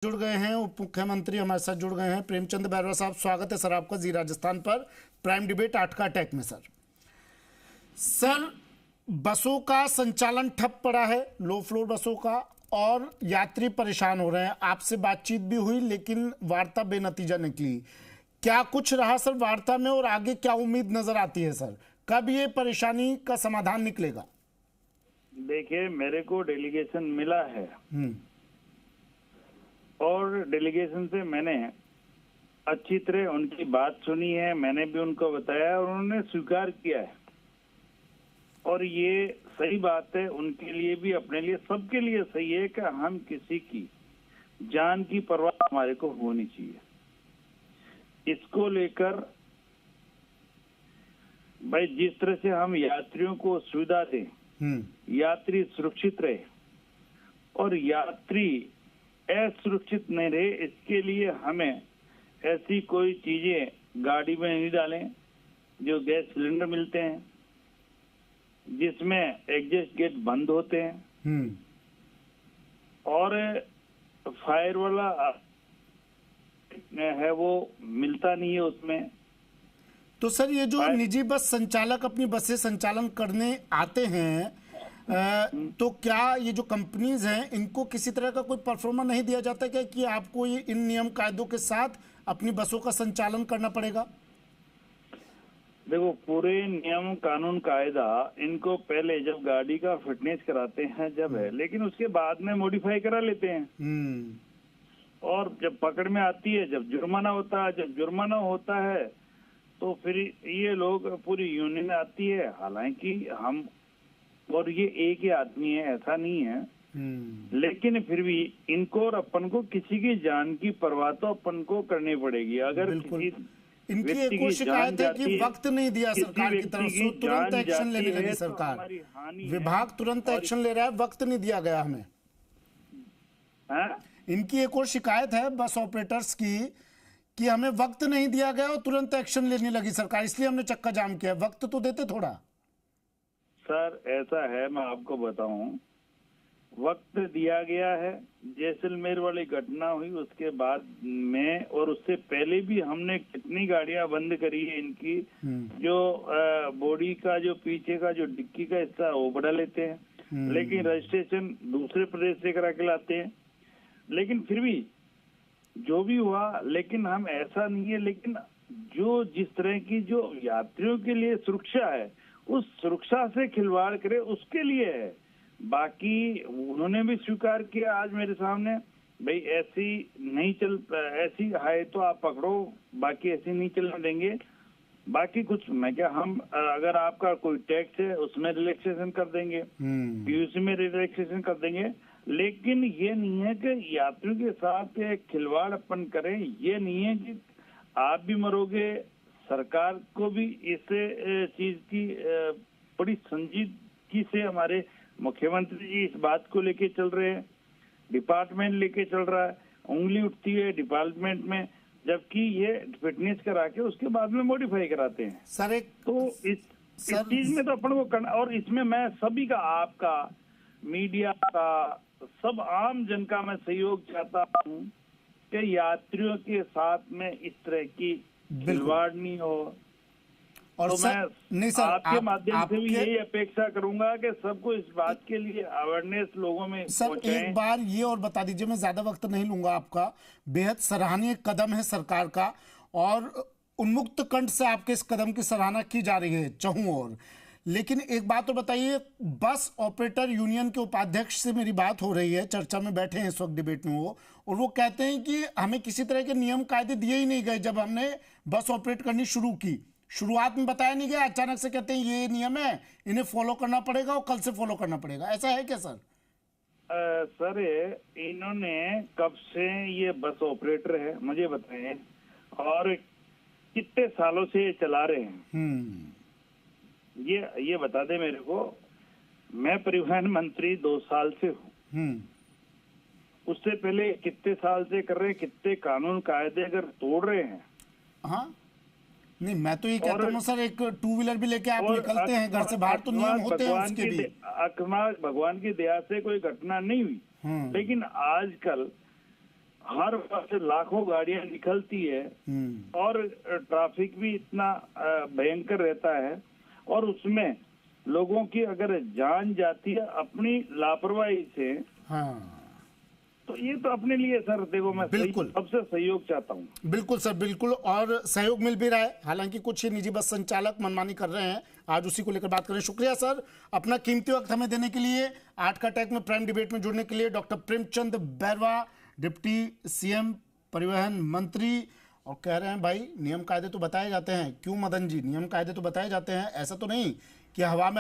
जुड़ गए हैं उप मुख्यमंत्री हमारे साथ जुड़ गए हैं प्रेमचंद बैरवा साहब। स्वागत है सर आपका जी राजस्थान पर प्राइम डिबेट 8 का अटैक में। सर बसों का संचालन ठप पड़ा है, लो फ्लोर बसों का, और यात्री परेशान हो रहे हैं। आपसे बातचीत भी हुई लेकिन वार्ता बेनतीजा निकली। क्या कुछ रहा सर वार्ता में और आगे क्या उम्मीद नजर आती है सर? कब ये परेशानी का समाधान निकलेगा? देखिए, मेरे को डेलीगेशन मिला है और डेलीगेशन से मैंने अच्छी तरह उनकी बात सुनी है। मैंने भी उनको बताया और उन्होंने स्वीकार किया है और ये सही बात है उनके लिए भी, अपने लिए, सबके लिए सही है कि हम किसी की जान की परवाह हमारे को होनी चाहिए। इसको लेकर भाई जिस तरह से हम यात्रियों को सुविधा दें, यात्री सुरक्षित रहे और यात्री असुरक्षित नहीं रहे, इसके लिए हमें ऐसी कोई चीजें गाड़ी में नहीं डालें जो गैस सिलेंडर मिलते हैं जिसमें एग्जॉस्ट गेट बंद होते हैं और फायर वाला है वो मिलता नहीं है उसमें। तो सर ये जो निजी बस संचालक अपनी बसें संचालन करने आते हैं तो क्या ये जो कंपनीज हैं इनको किसी तरह का कोई परफॉर्मा नहीं दिया जाता क्या कि आपको ये इन नियम कायदों के साथ अपनी बसों का संचालन करना पड़ेगा? देखो, पूरे नियम कानून कायदा इनको पहले जब गाड़ी का फिटनेस कराते हैं जब है, लेकिन उसके बाद में मॉडिफाई करा लेते हैं और जब पकड़ में आती है, जब जुर्माना होता है, जब जुर्माना होता है तो फिर ये लोग पूरी यूनियन आती है। हालांकि हम और ये एक ही आदमी है, ऐसा नहीं है, लेकिन फिर भी इनको और अपन को किसी की जान की परवाह तो अपन को करनी पड़ेगी। अगर किसी इनकी एक और शिकायत है कि वक्त नहीं दिया सरकार की तरफ से, तुरंत एक्शन लेने लगी सरकार, विभाग तुरंत एक्शन ले रहा है, वक्त नहीं दिया गया हमें। इनकी एक और शिकायत है बस ऑपरेटर्स की कि हमें वक्त नहीं दिया गया और तुरंत एक्शन लेने लगी सरकार, इसलिए हमने चक्का जाम किया। वक्त तो देते थोड़ा। सर ऐसा है, मैं आपको बताऊं, वक्त दिया गया है। जैसलमेर वाली घटना हुई उसके बाद में और उससे पहले भी हमने कितनी गाड़ियां बंद करी है इनकी। जो बॉडी का जो पीछे का जो डिक्की का हिस्सा वो बढ़ा लेते हैं, लेकिन रजिस्ट्रेशन दूसरे प्रदेश से करा के लाते हैं। लेकिन फिर भी जो भी हुआ, लेकिन हम ऐसा नहीं है, लेकिन जो जिस तरह की जो यात्रियों के लिए सुरक्षा है उस सुरक्षा से खिलवाड़ करे उसके लिए है। बाकी उन्होंने भी स्वीकार किया आज मेरे सामने, भाई ऐसी नहीं चल, ऐसी है तो आप पकड़ो, बाकी ऐसी नहीं चलने देंगे। बाकी कुछ मैं क्या, हम अगर आपका कोई टैक्स है उसमें रिलैक्सेशन कर देंगे, पीयूसी में रिलैक्सेशन कर देंगे, लेकिन ये नहीं है कि यात्रियों के साथ खिलवाड़ अपन करें। ये नहीं है कि आप भी मरोगे, सरकार को भी इस चीज की बड़ी संजीदगी से हमारे मुख्यमंत्री जी इस बात को लेके चल रहे हैं, डिपार्टमेंट लेके चल रहा है, उंगली उठती है डिपार्टमेंट में, जबकि ये फिटनेस करा के उसके बाद में मॉडिफाई कराते हैं। सर एक तो इस चीज में तो अपन को करना, और इसमें मैं सभी का, आपका, मीडिया का, सब आम जन का मैं सहयोग चाहता हूँ कि यात्रियों के साथ में इस तरह की खिलवाड़ नहीं हो। और तो सर, नहीं सर, आपके माध्यम से भी यही अपेक्षा करूंगा कि सबको इस बात के लिए अवेयरनेस लोगों में सर एक बार ये और बता दीजिए, मैं ज्यादा वक्त नहीं लूंगा आपका, बेहद सराहनीय कदम है सरकार का और उन्मुक्त कंठ से आपके इस कदम की सराहना की जा रही है चहुं ओर। लेकिन एक बात तो बताइए, बस ऑपरेटर यूनियन के उपाध्यक्ष से मेरी बात हो रही है, चर्चा में बैठे हैं इस वक्त डिबेट में वो, और वो कहते हैं कि हमें किसी तरह के नियम कायदे दिए ही नहीं गए जब हमने बस ऑपरेट करनी शुरू की। शुरुआत में बताया नहीं गया, अचानक से कहते हैं ये नियम है, इन्हें फॉलो करना पड़ेगा और कल से फॉलो करना पड़ेगा। ऐसा है क्या सर? सर इन्होंने कब से ये बस ऑपरेटर है मुझे बताएं और कितने सालों से ये चला रहे हैं? ये बता दे मेरे को। मैं परिवहन मंत्री 2 साल से हूँ, उससे पहले कितने साल से कर रहे हैं, कितने कानून कायदे अगर तोड़ रहे हैं। हाँ नहीं, मैं तो ये कहता हूँ सर, एक 2 व्हीलर भी लेके आप निकलते हैं घर से बाहर तो नियम होते हैं उसके भी। भगवान की दया से कोई घटना नहीं हुई, लेकिन आजकल हर वक्त लाखों गाड़ियां निकलती है और ट्रैफिक भी इतना भयंकर रहता है, और उसमें लोगों की अगर जान जाती है अपनी लापरवाही से, हाँ तो ये तो अपने लिए सर देखो मैं बिल्कुल। सबसे सहयोग चाहता हूँ। बिल्कुल सर, बिल्कुल, और सहयोग मिल भी रहा है। हालांकि कुछ ही निजी बस संचालक मनमानी कर रहे हैं, आज उसी को लेकर बात करें। शुक्रिया सर अपना कीमती वक्त हमें देने के लिए। आज का टैग में प्राइम डिबेट में जुड़ने के लिए doctor Premchand Bairwa, deputy CM परिवहन मंत्री। और कह रहे हैं भाई नियम कायदे तो बताए जाते हैं। क्यों मदन जी, नियम कायदे तो बताए जाते हैं, ऐसा तो नहीं कि हवा में